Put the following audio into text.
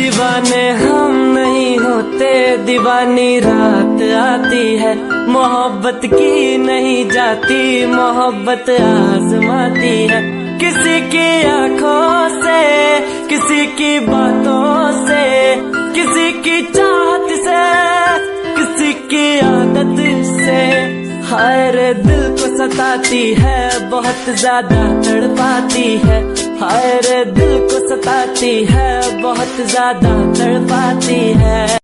दीवाने हम नहीं होते, दीवानी रात आती है। मोहब्बत की नहीं जाती, मोहब्बत आजमाती है। किसी की आंखों से, किसी की बातों से, किसी की चाहत से, किसी की आदत से। हाय रे दिल को सताती है, बहुत ज्यादा तड़पाती है। हाय रे दिल को सताती है, बहुत ज्यादा तड़पाती है।